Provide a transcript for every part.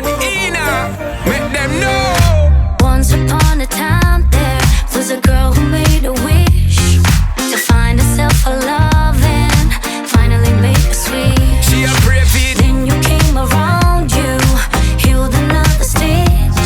bad Ina, make them know. Once upon a time there was a girl who made a wish to find herself a love and finally make a switch. She a brave it. Then you came around, you healed another stitch,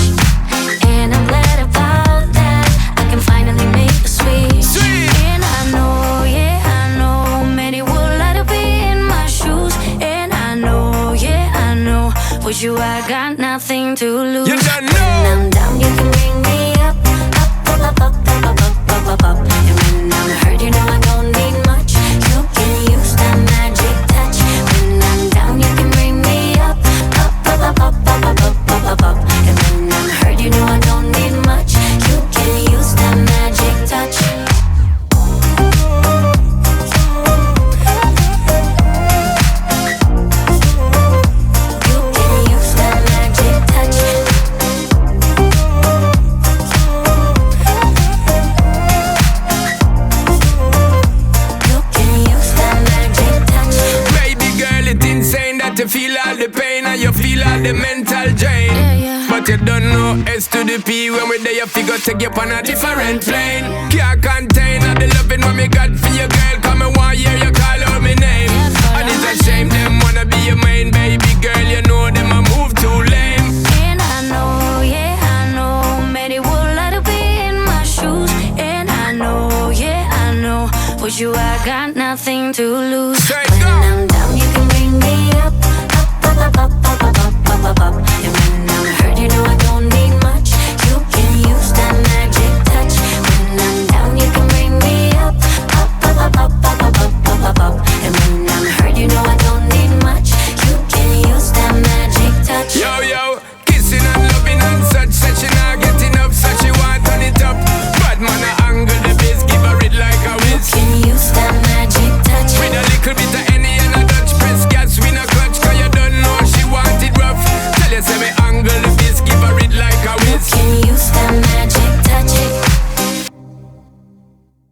and I'm glad about that. I can finally make a switch. Sweet. And I know, yeah, I know, many would like to be in my shoes. And I know, yeah, I know, with you I got nothing to lose. You don't know. When I'm down, you can bring me up, up, up, up, up, up, up, up, up, up. And when I'm hurt, you know I don't need much. You can use that magic touch. When I'm down, you can bring me up, up, up, up, up, up, up, up, up, up. And when I'm hurt, you know I don't need much. You can use that magic touch. You can use that magic touch. You can use that magic touch. Baby girl, it's insane that you feel all the pain and you feel all the mental drain. Yeah. But you don't know S to the P. When we're there, you figure take you on a different plane. Can't contain all the loving what me got for you, girl. Come and one year you call out my name. And it's a shame them wanna be your main baby girl. You know them a move too lame. And I know, yeah, I know, many would like to be in my shoes. And I know, yeah, I know, with you I got nothing to lose. Straight When up. I'm down, you can bring me up, up, up, up, up, up, up, up, up, up. And when I'm hurt, you know I don't